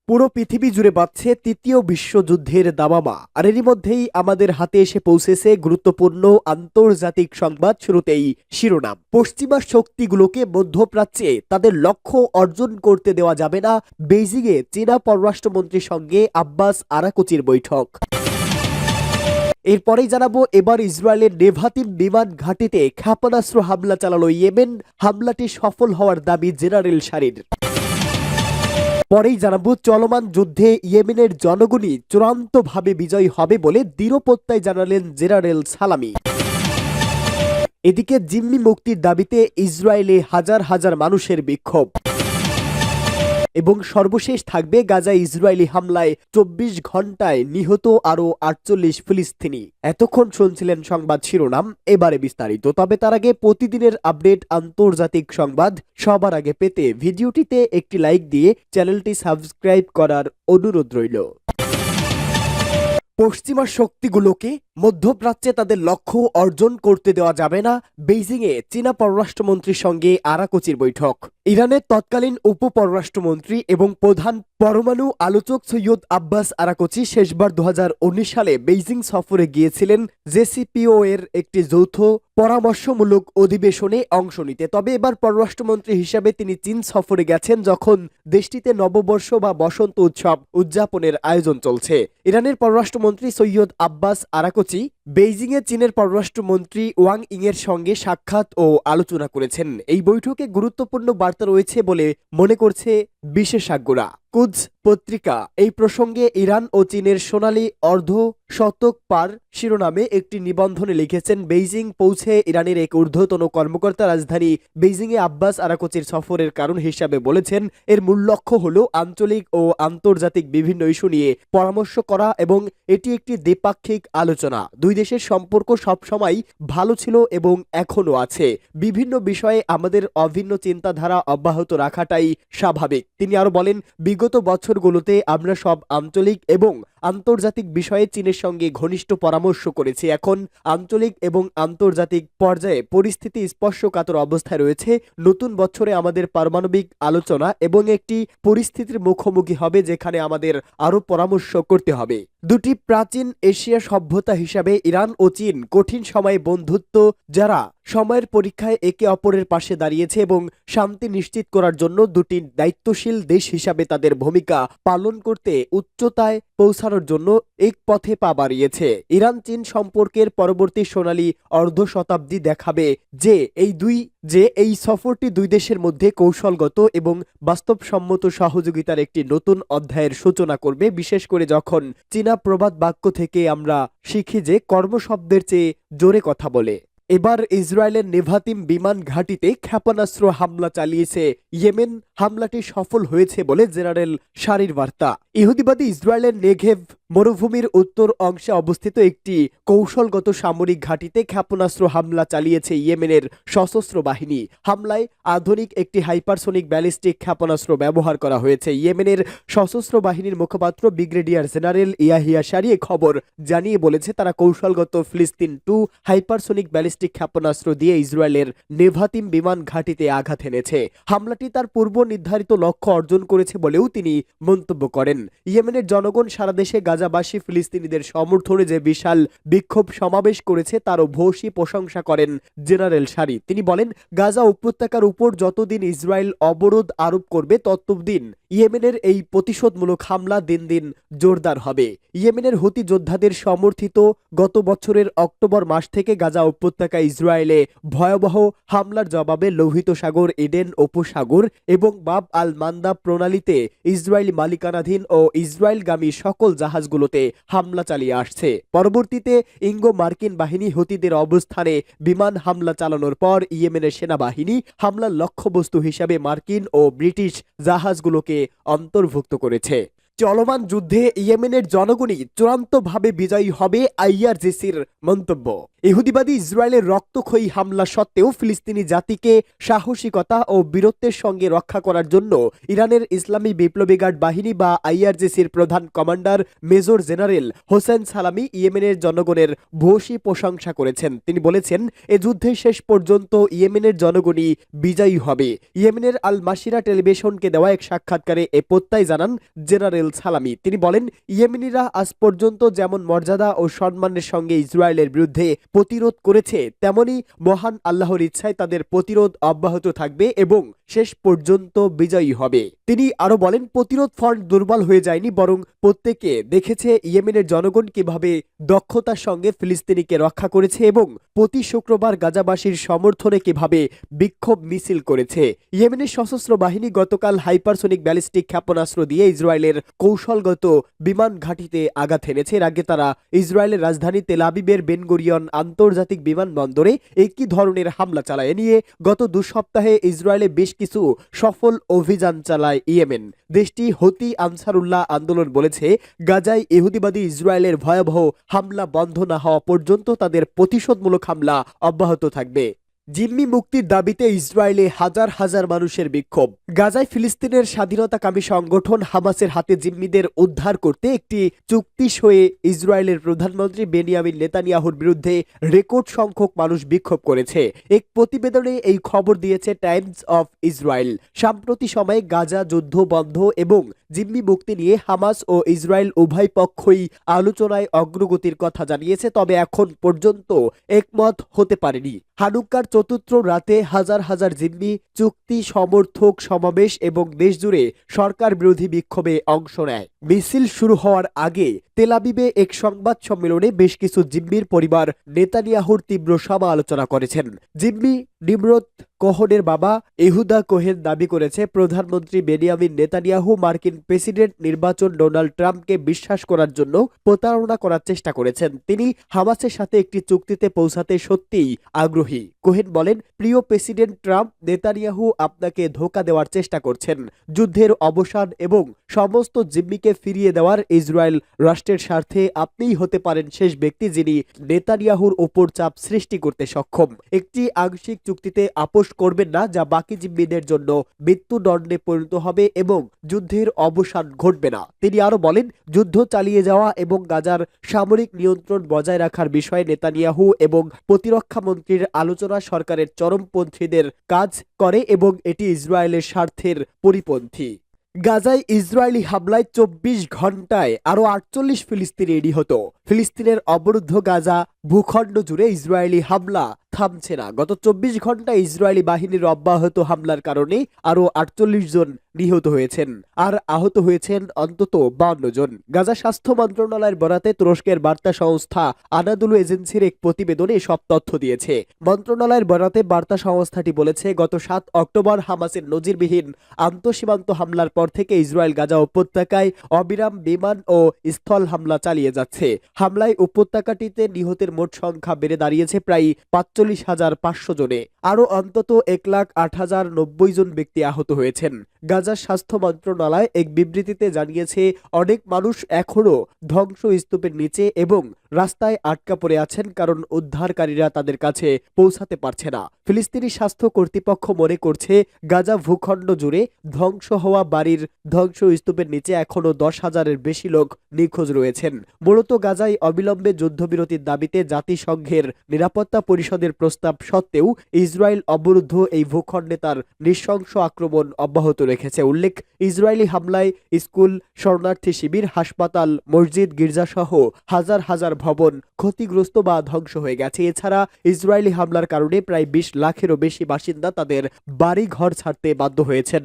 পুরো পৃথিবী জুড়ে বাজছে তৃতীয় বিশ্বযুদ্ধের দামামা। আর এরই মধ্যেই আমাদের হাতে এসে পৌঁছেছে গুরুত্বপূর্ণ আন্তর্জাতিক সংবাদ। শুরুতেই শিরোনাম। পশ্চিমা শক্তিগুলোকে মধ্যপ্রাচ্যে তাদের লক্ষ্য অর্জন করতে দেওয়া যাবে না, বেইজিংয়ে চীনা পররাষ্ট্রমন্ত্রীর সঙ্গে আব্বাস আরাকচির বৈঠক। এরপরেই জানাবো, এবার ইসরায়েলের নেভাতিম বিমান ঘাঁটিতে ক্ষেপণাস্ত্র হামলা চালালো ইয়েমেন, হামলাটি সফল হওয়ার দাবি জেনারেল সারির। পরেই জানাবো, চলমান যুদ্ধে ইয়েমেনের জনগণই চূড়ান্তভাবে বিজয়ী হবে বলে দৃঢ় প্রত্যয় জানালেন জেনারেল সালামি। এদিকে জিম্মি মুক্তির দাবিতে ইসরায়েলে হাজার হাজার মানুষের বিক্ষোভ। এবং সর্বশেষ থাকবে, গাজায় ইসরায়েলি হামলায় ২৪ ঘন্টায় নিহত আরও ৪৮ ফিলিস্তিনি। এতক্ষণ শুনছিলেন সংবাদ শিরোনাম, এবারে বিস্তারিত। তবে তার আগে প্রতিদিনের আপডেট আন্তর্জাতিক সংবাদ সবার আগে পেতে ভিডিওটিতে একটি লাইক দিয়ে চ্যানেলটি সাবস্ক্রাইব করার অনুরোধ রইল। পশ্চিমা শক্তিগুলোকে মধ্যপ্রাচ্যে তাদের লক্ষ্য অর্জন করতে দেওয়া যাবে না, বেইজিংয়ে চীনা পররাষ্ট্রমন্ত্রীর সঙ্গে আরাকচির বৈঠক। ইরানের তৎকালীন উপ পররাষ্ট্রমন্ত্রী এবং প্রধান পরমাণু আলোচক সৈয়দ আব্বাস আরাকচি শেষবার ২০১৯ সালে বেইজিং সফরে গিয়েছিলেন জেসিপিও এর একটি যৌথ পরামর্শমূলক অধিবেশনে অংশ নিতে। তবে এবার পররাষ্ট্রমন্ত্রী হিসেবে তিনি চীন সফরে গেছেন, যখন দেশটিতে নববর্ষ বা বসন্ত উৎসব উদযাপনের আয়োজন চলছে। ইরানের পররাষ্ট্রমন্ত্রী সৈয়দ আব্বাস আরাকচি বেইজিংয়ে চীনের পররাষ্ট্রমন্ত্রী ওয়াং ইং এর সঙ্গে সাক্ষাৎ ও আলোচনা করেছেন। এই বৈঠকে গুরুত্বপূর্ণ বার্তা রয়েছে বলে মনে করছে বিশেষজ্ঞরা। কুদস পত্রিকা এই প্রসঙ্গে ইরান ও চীনের সোনালী অর্ধ শতক পার শিরোনামে একটি নিবন্ধনে লিখেছেন, বেইজিং পৌঁছে ইরানের এক ঊর্ধ্বতন কর্মকর্তা রাজধানী বেইজিংয়ে আব্বাস আরাকচির সফরের কারণ হিসাবে বলেছেন, এর মূল লক্ষ্য হল আঞ্চলিক ও আন্তর্জাতিক বিভিন্ন ইস্যু নিয়ে পরামর্শ করা এবং এটি একটি দ্বিপাক্ষিক আলোচনা। দুই দেশের সম্পর্ক সবসময় ভালো ছিল এবং এখনও আছে। বিভিন্ন বিষয়ে আমাদের অভিন্ন চিন্তাধারা অব্যাহত রাখাটাই স্বাভাবিক। তিনি আরো বলেন, বিগত বছরগুলোতে আমরা সব আঞ্চলিক এবং আন্তর্জাতিক বিষয়ে চীনের সঙ্গে ঘনিষ্ঠ পরামর্শ করেছি। এখন আঞ্চলিক এবং আন্তর্জাতিক পর্যায়ে পরিস্থিতি স্পর্শকাতর অবস্থায় রয়েছে। নতুন বছরে আমাদের পারমাণবিক আলোচনা এবং একটি পরিস্থিতির মুখোমুখি হবে যেখানে আমাদের আরো পরামর্শ করতে হবে। দুটি প্রাচীন এশিয়া সভ্যতা হিসাবে ইরান ও চীন কঠিন সময়ে বন্ধুত্ব, যারা সময়ের পরীক্ষায় একে অপরের পাশে দাঁড়িয়েছে এবং শান্তি নিশ্চিত করার জন্য দুটি দায়িত্বশীল দেশ হিসাবে তাদের ভূমিকা পালন করতে উচ্চতায় পৌঁছানোর জন্য এক পথে পা বাড়িয়েছে। ইরান চীন সম্পর্কের পরবর্তী সোনালী অর্ধ শতাব্দী দেখাবে যে এই সফরটি দুই দেশের মধ্যে কৌশলগত এবং বাস্তবসম্মত সহযোগিতার একটি নতুন অধ্যায়ের সূচনা করবে, বিশেষ করে যখন চীনা প্রবাদ বাক্য থেকে আমরা শিখি যে কর্মশব্দের চেয়ে জোরে কথা বলে। এবার ইসরায়েলের নেভাতিম বিমান ঘাঁটিতে ক্ষেপণাস্ত্র হামলা চালিয়েছে ইয়েমেন, হামলাটি সফল হয়েছে বলে জেনারেল সারির বার্তা। ইহুদিবাদী ইসরায়েলের নেঘেভ মরুভূমির উত্তর অংশে অবস্থিত একটি কৌশলগত সামরিক ঘাঁটিতে ক্ষেপণাস্ত্র হামলা চালিয়েছে ইয়েমেনের সশস্ত্র বাহিনী। হামলায় আধুনিক একটি হাইপারসোনিক ব্যালিস্টিক ক্ষেপণাস্ত্র ব্যবহার করা হয়েছে। ইয়েমেনের সশস্ত্র বাহিনীর মুখপাত্র ব্রিগেডিয়ার জেনারেল ইয়াহিয়া সারি খবর জানিয়ে বলেছে, তারা কৌশলগত ফিলিস্তিন 2 হাইপারসোনিক ব্যালিস্টিক ক্ষেপণাস্ত্র দিয়ে ইসরায়েলের নেভাতিম বিমান ঘাঁটিতে আঘাত এনেছে। হামলাটি তার পূর্ব নির্ধারিত লক্ষ্য অর্জন করেছে বলেও তিনি মন্তব্য করেন। ইয়েমেনের জনগণ সারা দেশে গাজাবাসী ফিলিস্তিনিদের সমর্থনে যে বিশাল বিক্ষোভ সমাবেশ করেছে তারও ভূয়সী প্রশংসা করেন জেনারেল সারি। তিনি বলেন, গাজা উপত্যকার উপর যতদিন ইসরায়েল অবরোধ আরোপ করবে ততদিন ইয়েমেনের এই প্রতিশোধমূলক হামলা দিন দিন জোরদার হবে। ইয়েমেনের হুতি যোদ্ধাদের সমর্থিত গত বছরের অক্টোবর মাস থেকে গাজা উপত্যকায় ইসরায়েলে ভয়াবহ হামলার জবাবে লোহিত সাগর, এডেন উপসাগর এবং বাব আল মান্দাব প্রণালীতে ইসরায়েলি মালিকানাধীন ও ইসরায়েলগামী সকল জাহাজগুলোতে হামলা চালিয়ে আসছে। পরবর্তীতে ইঙ্গো মার্কিন বাহিনী হুতিদের অবস্থানে বিমান হামলা চালানোর পর ইয়েমেনের সেনাবাহিনী হামলার লক্ষ্যবস্তু হিসাবে মার্কিন ও ব্রিটিশ জাহাজগুলোকে অন্তর্ভুক্ত করেছে। চলমান যুদ্ধে ইয়েমেনের জনগণই চূড়ান্তভাবে বিজয়ী হবে, আইআরজিসির মন্তব্য। ইহুদিবাদী ইসরায়েলের রক্তক্ষয়ী হামলা সত্ত্বেও ফিলিস্তিনি জাতিকে সাহসিকতা ও বীরত্বের সঙ্গে রক্ষা করার জন্য ইরানের ইসলামী বিপ্লবী গার্ড বাহিনী বা আইআরজিসির প্রধান কমান্ডার মেজর জেনারেল হোসেন সালামি ইয়েমেনের জনগণের ভূয়সী প্রশংসা করেছেন। তিনি বলেছেন, এ যুদ্ধে শেষ পর্যন্ত ইয়েমেনের জনগণই বিজয়ী হবে। ইয়েমেনের আল মাসিরা টেলিভিশনকে দেওয়া এক সাক্ষাৎকারে এ প্রত্যয় জানান জেনারেল সালামি। তিনি বলেন, ইয়েমেনিরা আজ পর্যন্ত যেমন মর্যাদা ও সম্মানের সঙ্গে ইসরায়েলের বিরুদ্ধে প্রতিরোধ করেছে, তেমনি মহান আল্লাহর ইচ্ছায় তাদের প্রতিরোধ অব্যাহত থাকবে এবং শেষ পর্যন্ত বিজয়ী হবে। তিনি আরো বলেন, প্রতিরোধ ফ্রন্ট দুর্বল হয়ে যায়নি, বরং প্রত্যেকে দেখেছে ইয়েমেনের জনগণ কিভাবে দক্ষতার সঙ্গে ফিলিস্তিনিকে রক্ষা করেছে এবং প্রতি শুক্রবার গাজাবাসীর সমর্থনে কিভাবে বিক্ষোভ মিছিল করেছে। ইয়েমেনের সশস্ত্র বাহিনী গতকাল হাইপারসোনিক ব্যালিস্টিক ক্ষেপণাস্ত্র দিয়ে ইসরায়েলের কৌশলগত বিমান ঘাঁটিতে আঘাত হেনেছে। এর আগে তারা ইসরায়েলের রাজধানী তেল আবিবের বেন গুরিয়ন আন্তর্জাতিক বিমানবন্দরে একই ধরনের হামলা চালায়। নিয়ে গত 2 সপ্তাহে ইসরায়েলে বেশ কিছু সফল অভিযান চালায় ইয়েমেন। দেশটি হুতি আনসারুল্লাহ আন্দোলন বলেছে, গাজায় ইহুদিবাদী ইসরায়েলের ভয়াবহ হামলা বন্ধ না হওয়া পর্যন্ত তাদের প্রতিশোধমূলক হামলা অব্যাহত থাকবে। জিম্মি মুক্তির দাবিতে ইসরায়েলে হাজার হাজার মানুষের বিক্ষোভ। গাজায় ফিলিস্তিনের স্বাধীনতাকামী সংগঠন হামাসের হাতে জিম্মিদের উদ্ধার করতে একটি চুক্তি সয়ে ইসরায়েলের প্রধানমন্ত্রী বেনিয়ামিন নেতানিয়াহুর বিরুদ্ধে রেকর্ড সংখ্যক মানুষ বিক্ষোভ করেছে। এক প্রতিবেদনে এই খবর দিয়েছে টাইমস অফ ইসরায়েল। সাম্প্রতিক সময়ে গাজা যুদ্ধ বন্ধ এবং জিম্মি মুক্তি নিয়ে হামাস ও ইসরায়েল উভয় পক্ষই আলোচনায় অগ্রগতির কথা জানিয়েছে, তবে এখন পর্যন্ত একমত হতে পারেনি। হানুক্কার চতুর্থ রাতে হাজার হাজার জিম্মি চুক্তি সমর্থক সমাবেশ এবং দেশজুড়ে সরকার বিরোধী বিক্ষোভে অংশ নেয়। মিছিল শুরু হওয়ার আগে তেল আবিবে এক সংবাদ সম্মেলনে বেশ কিছু জিম্মির পরিবার নেতানিয়াহুর তীব্র সমালোচনা করেছেন। জিম্মি নিমরত কোহেনের বাবা ইহুদা কোহেন দাবি করেছে, প্রধানমন্ত্রী বেনিয়ামিন নেতানিয়াহু মার্কিন প্রেসিডেন্ট নির্বাচন ডোনাল্ড ট্রাম্পকে বিশ্বাস করার জন্য প্রতারণা করার চেষ্টা করেছেন। তিনি হামাসের সাথে একটি চুক্তিতে পৌঁছাতে সত্যিই আগ্রহী। কোহেন বলেন, প্রিয় প্রেসিডেন্ট ট্রাম্প, নেতানিয়াহু আপনাকে ধোঁকা দেওয়ার চেষ্টা করছেন। যুদ্ধের অবসান এবং সমস্ত জিম্মিকে ফিরিয়ে দেওয়ার ইসরায়েল রাষ্ট্রের স্বার্থে আপনিই হতে পারেন শেষ ব্যক্তি যিনি নেতানিয়াহুর ওপর চাপ সৃষ্টি করতে সক্ষম। একটি আংশিক চুক্তিতে আপোষ করবেন না, যা বাকি জিম্মিদের জন্য মৃত্যুদণ্ডে পরিণত হবে এবং যুদ্ধের অবসান ঘটবে না। তিনি আরো বলেন, যুদ্ধ চালিয়ে যাওয়া এবং গাজার সামরিক নিয়ন্ত্রণ বজায় রাখার বিষয়ে নেতানিয়াহু এবং প্রতিরক্ষা মন্ত্রীর আলোচনা সরকারের চরমপন্থীদের কাজ করে এবং এটি ইসরায়েলের স্বার্থের পরিপন্থী। গাজায় ইসরায়েলি হামলায় 24 ঘন্টায় আরো 48 ফিলিস্তিনি নিহত। ফিলিস্তিনের অবরুদ্ধ গাজা ভূখণ্ড জুড়ে ইসরায়েলি হামলা থামছে না। গত 24 ঘন্টায় ইসরায়েলি বাহিনীর অব্যাহত হামলার কারণে আরো 48 জন নিহত হয়েছেন আর আহত হয়েছেন অন্তত 52 জন। গাজা স্বাস্থ্য মন্ত্রণালয়ের বরাতে তুরস্কের বার্তা সংস্থা আনাদুলু এজেন্সির এক প্রতিবেদনে সব তথ্য দিয়েছে। মন্ত্রণালয়ের বরাতে বার্তা সংস্থাটি বলেছে, গত 7 অক্টোবর হামাসের নজিরবিহীন আন্তঃসীমান্ত হামলার পর থেকে ইসরায়েল গাজা উপত্যকায় অবিরাম বিমান ও স্থল হামলা চালিয়ে যাচ্ছে। হামলায় উপত্যকাটিতে নিহতের মোট সংখ্যা বেড়ে দাঁড়িয়েছে প্রায় 45,500 জনে। আরও অন্তত 1,08,090 জন ব্যক্তি আহত হয়েছেন। গাজার স্বাস্থ্য মন্ত্রণালয় এক বিবৃতিতে জানিয়েছে, অনেক মানুষ এখনও ধ্বংসস্তূপের নিচে এবং রাস্তায় আটকা পড়ে আছেন কারণ উদ্ধারকারীরা তাদের কাছে পৌঁছাতে পারছে না। ফিলিস্তিনি স্বাস্থ্য কর্তৃপক্ষ মনে করছে, গাজা ভূখণ্ড জুড়ে ধ্বংস হওয়া বাড়ির ধ্বংসস্তূপের নিচে এখনও 10,000-এর বেশি লোক নিখোঁজ রয়েছেন। মূলত গাজায় অবিলম্বে যুদ্ধবিরতির দাবিতে জাতিসংঘের নিরাপত্তা পরিষদের প্রস্তাব সত্ত্বেও ইসরায়েল অবরুদ্ধ এই ভূখণ্ডে তার নৃশংস আক্রমণ অব্যাহত রেখেছে। উল্লেখ, ইসরায়েলি হামলায় স্কুল, শরণার্থী শিবির, হাসপাতাল, মসজিদ, গির্জাসহ হাজার হাজার ভবন ক্ষতিগ্রস্ত বা ধ্বংস হয়ে গেছে। এছাড়া ইসরায়েলি হামলার কারণে প্রায় 20 লাখেরও বেশি বাসিন্দা তাদের বাড়ি ঘর ছাড়তে বাধ্য হয়েছেন।